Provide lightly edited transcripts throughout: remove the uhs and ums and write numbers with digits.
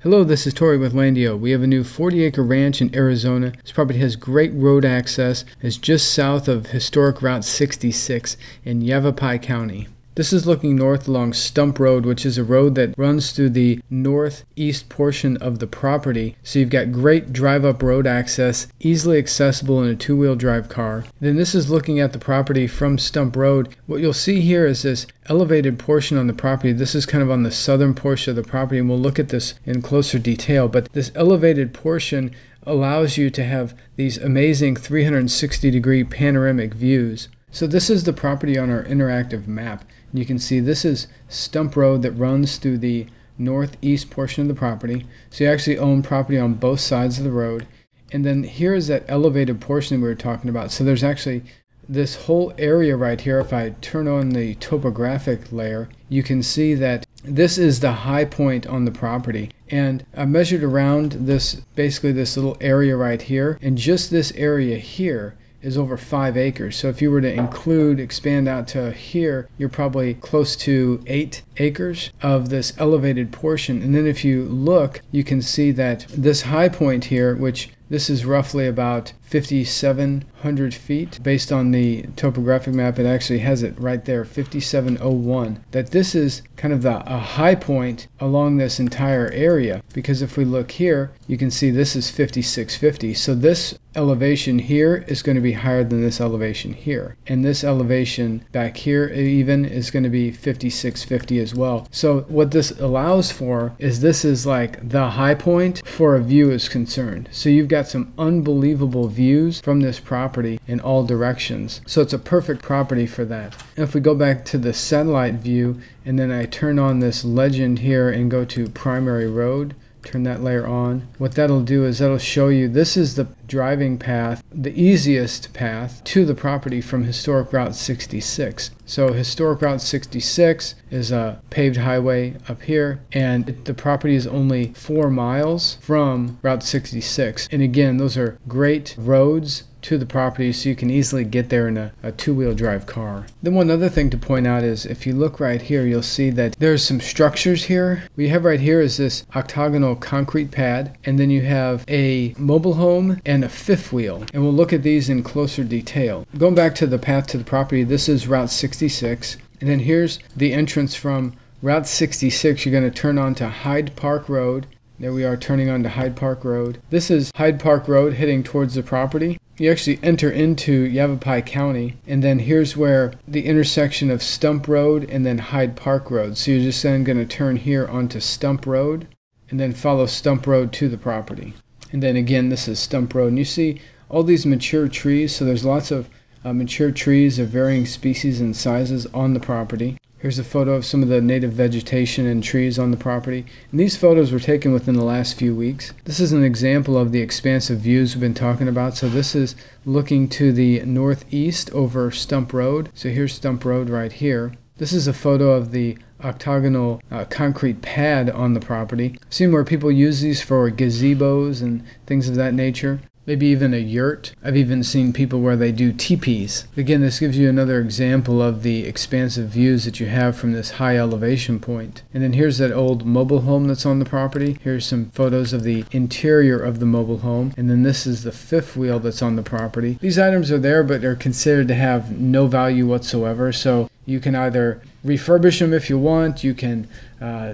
Hello, this is Tori with LANDiO. We have a new 40-acre ranch in Arizona. This property has great road access. It's just south of historic Route 66 in Yavapai County. This is looking north along Stump Road, which is a road that runs through the northeast portion of the property. So you've got great drive-up road access, easily accessible in a two-wheel drive car. Then this is looking at the property from Stump Road. What you'll see here is this elevated portion on the property. This is kind of on the southern portion of the property, and we'll look at this in closer detail. But this elevated portion allows you to have these amazing 360-degree panoramic views. So this is the property on our interactive map. You can see this is Stump Road that runs through the northeast portion of the property. So you actually own property on both sides of the road. And then here is that elevated portion we were talking about. So there's actually this whole area right here. If I turn on the topographic layer, you can see that this is the high point on the property. And I measured around this, basically this little area right here. And just this area here is over 5 acres. So if you were to expand out to here, you're probably close to 8 acres of this elevated portion. And then if you look, you can see that this high point here, which this is roughly about 5,700 feet. Based on the topographic map, it actually has it right there, 5,701. That this is kind of a high point along this entire area. Because if we look here, you can see this is 5,650. So this elevation here is going to be higher than this elevation here. And this elevation back here even is going to be 5,650 as well. So what this allows for is this is like the high point for a view is concerned. So you've got some unbelievable views from this property in all directions. So it's a perfect property for that. And if we go back to the satellite view and then I turn on this legend here and go to primary road, turn that layer on, what that'll do is that'll show you this is the driving path, the easiest path to the property from historic Route 66. So historic Route 66 is a paved highway up here, and the property is only 4 miles from Route 66. And again, those are great roads to the property, so you can easily get there in a two-wheel drive car. Then one other thing to point out is if you look right here, you'll see that there's some structures here. What you have right here is this octagonal concrete pad, and then you have a mobile home and a fifth wheel. And we'll look at these in closer detail. Going back to the path to the property, this is Route 66. And then here's the entrance from Route 66. You're going to turn on to Hyde Park Road. There we are turning on to Hyde Park Road. This is Hyde Park Road heading towards the property. You actually enter into Yavapai County, and then here's where the intersection of Stump Road and then Hyde Park Road. So you're just then going to turn here onto Stump Road and then follow Stump Road to the property. And then again, this is Stump Road. And you see all these mature trees. So there's lots of mature trees of varying species and sizes on the property. Here's a photo of some of the native vegetation and trees on the property. And these photos were taken within the last few weeks. This is an example of the expansive views we've been talking about. So this is looking to the northeast over Stump Road. So here's Stump Road right here. This is a photo of the octagonal concrete pad on the property. I've seen where people use these for gazebos and things of that nature. Maybe even a yurt. I've even seen people where they do teepees. Again, this gives you another example of the expansive views that you have from this high elevation point. And then here's that old mobile home that's on the property. Here's some photos of the interior of the mobile home. And then this is the fifth wheel that's on the property. These items are there, but they're considered to have no value whatsoever. So you can either refurbish them if you want, you can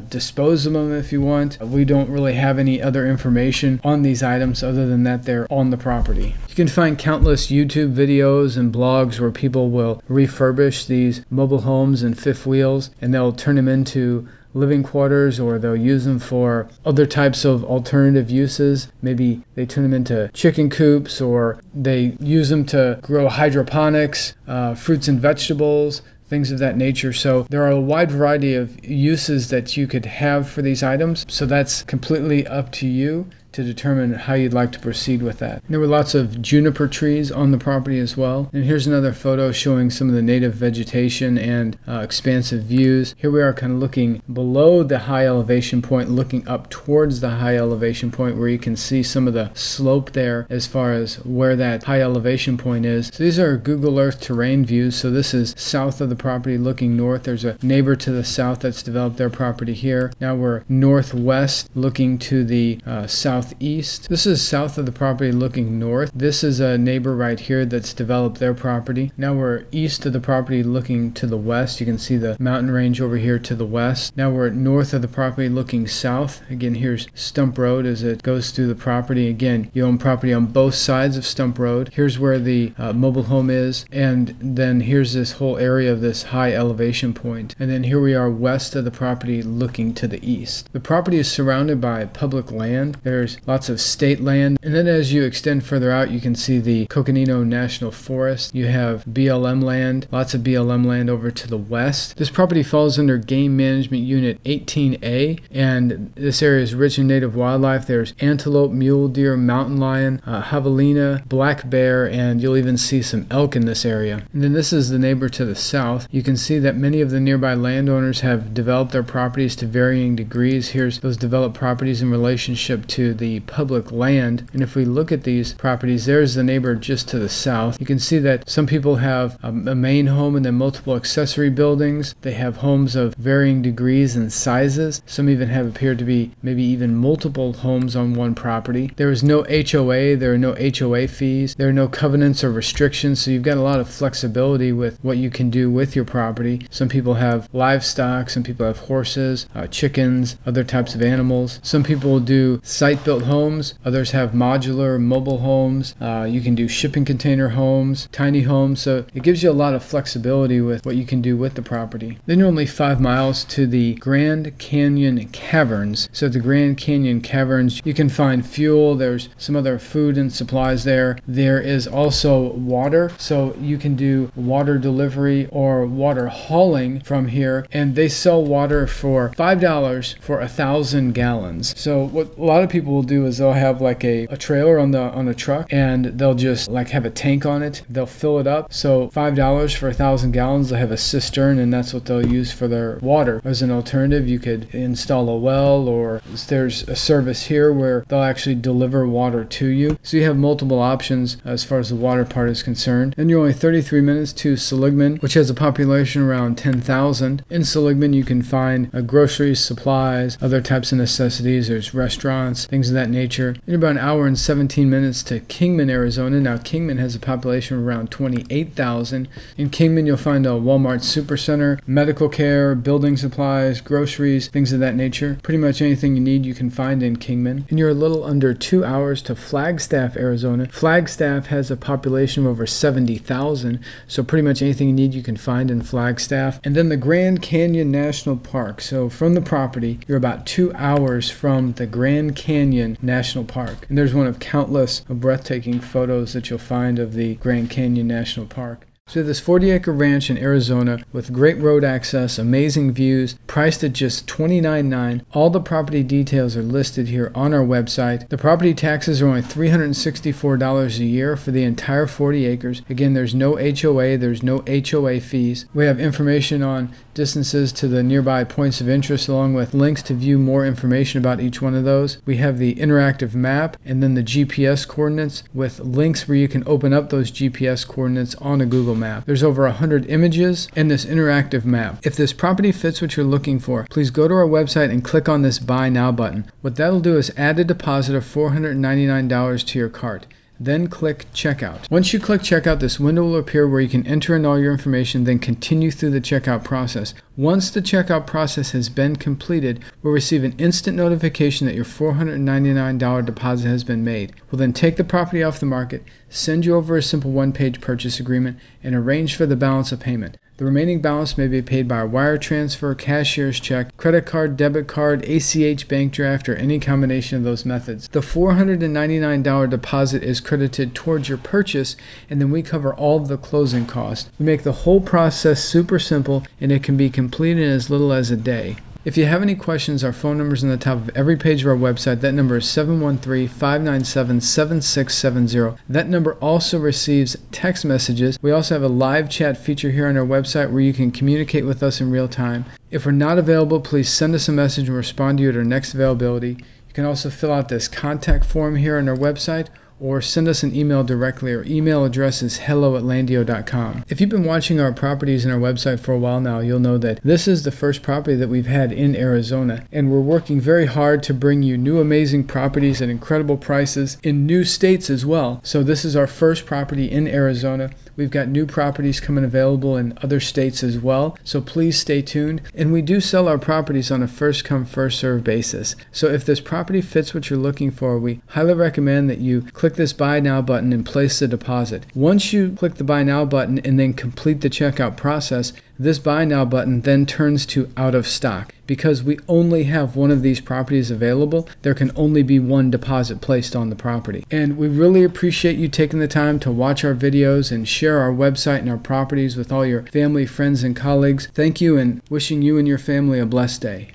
dispose of them if you want. We don't really have any other information on these items other than that they're on the property. You can find countless YouTube videos and blogs where people will refurbish these mobile homes and fifth wheels, and they'll turn them into living quarters, or they'll use them for other types of alternative uses. Maybe they turn them into chicken coops, or they use them to grow hydroponics, fruits and vegetables, things of that nature. So there are a wide variety of uses that you could have for these items. So that's completely up to you to determine how you'd like to proceed with that. There were lots of juniper trees on the property as well. And here's another photo showing some of the native vegetation and expansive views. Here we are kind of looking below the high elevation point, looking up towards the high elevation point, where you can see some of the slope there as far as where that high elevation point is. So these are Google Earth terrain views. So this is south of the property looking north. There's a neighbor to the south that's developed their property here. Now we're northwest looking to the southeast. This is south of the property looking north. This is a neighbor right here that's developed their property. Now we're east of the property looking to the west. You can see the mountain range over here to the west. Now we're north of the property looking south. Again, here's Stump Road as it goes through the property. Again, you own property on both sides of Stump Road. Here's where the mobile home is, and then here's this whole area of this high elevation point. And then here we are west of the property looking to the east. The property is surrounded by public land. There's lots of state land, and then as you extend further out, you can see the Coconino National Forest. You have BLM land, lots of BLM land over to the west. This property falls under Game Management Unit 18A, and this area is rich in native wildlife. There's antelope, mule deer, mountain lion, javelina, black bear, and you'll even see some elk in this area. And then this is the neighbor to the south. You can see that many of the nearby landowners have developed their properties to varying degrees. Here's those developed properties in relationship to the public land. And if we look at these properties, there's the neighbor just to the south. You can see that some people have a main home and then multiple accessory buildings. They have homes of varying degrees and sizes. Some even have appeared to be maybe even multiple homes on one property. There is no HOA. There are no HOA fees. There are no covenants or restrictions. So you've got a lot of flexibility with what you can do with your property. Some people have livestock. Some people have horses, chickens, other types of animals. Some people do site-built homes. Others have modular mobile homes. You can do shipping container homes, tiny homes. So it gives you a lot of flexibility with what you can do with the property. Then you're only 5 miles to the Grand Canyon Caverns. So at the Grand Canyon Caverns, you can find fuel. There's some other food and supplies there. There is also water. So you can do water delivery or water hauling from here. And they sell water for $5 for 1,000 gallons. So what a lot of people will do is they'll have like a trailer on a truck, and they'll just like have a tank on it. They'll fill it up. So $5 for 1,000 gallons. They'll have a cistern, and that's what they'll use for their water. As an alternative, you could install a well, or there's a service here where they'll actually deliver water to you. So you have multiple options as far as the water part is concerned. And you're only 33 minutes to Seligman, which has a population around 10,000. In Seligman, you can find groceries, supplies, other types of necessities. There's restaurants, things of that nature. In about an hour and 17 minutes to Kingman, Arizona. Now, Kingman has a population of around 28,000. In Kingman, you'll find a Walmart Supercenter, medical care, building supplies, groceries, things of that nature. Pretty much anything you need you can find in Kingman. And you're a little under 2 hours to Flagstaff, Arizona. Flagstaff has a population of over 70,000, so pretty much anything you need you can find in Flagstaff. And then the Grand Canyon National Park. So from the property, you're about 2 hours from the Grand Canyon National Park. And there's one of countless breathtaking photos that you'll find of the Grand Canyon National Park. So this 40-acre ranch in Arizona with great road access, amazing views, priced at just $29,900. All the property details are listed here on our website. The property taxes are only $364 a year for the entire 40 acres. Again, there's no HOA, there's no HOA fees. We have information on distances to the nearby points of interest, along with links to view more information about each one of those. We have the interactive map and then the GPS coordinates with links where you can open up those GPS coordinates on a Google map. There's over 100 images in this interactive map. If this property fits what you're looking for, please go to our website and click on this Buy Now button. What that'll do is add a deposit of $499 to your cart. Then click Checkout. Once you click Checkout, this window will appear where you can enter in all your information, then continue through the checkout process. Once the checkout process has been completed, we'll receive an instant notification that your $499 deposit has been made. We'll then take the property off the market, send you over a simple one-page purchase agreement, and arrange for the balance of payment. The remaining balance may be paid by a wire transfer, cashier's check, credit card, debit card, ACH bank draft, or any combination of those methods. The $499 deposit is credited towards your purchase, and then we cover all of the closing costs. We make the whole process super simple, and it can be completed in as little as a day. If you have any questions, our phone number is on the top of every page of our website. That number is 713-597-7670. That number also receives text messages. We also have a live chat feature here on our website where you can communicate with us in real time. If we're not available, please send us a message and we'll respond to you at our next availability. You can also fill out this contact form here on our website, or send us an email directly. Our email address is hello@landio.com. If you've been watching our properties on our website for a while now, you'll know that this is the first property that we've had in Arizona, and we're working very hard to bring you new amazing properties at incredible prices in new states as well. So this is our first property in Arizona. We've got new properties coming available in other states as well, so please stay tuned. And we do sell our properties on a first come, first served basis. So if this property fits what you're looking for, we highly recommend that you click this Buy Now button and place the deposit. Once you click the Buy Now button and then complete the checkout process, this Buy Now button then turns to out of stock. Because we only have one of these properties available, there can only be one deposit placed on the property. And we really appreciate you taking the time to watch our videos and share our website and our properties with all your family, friends, and colleagues. Thank you, and wishing you and your family a blessed day.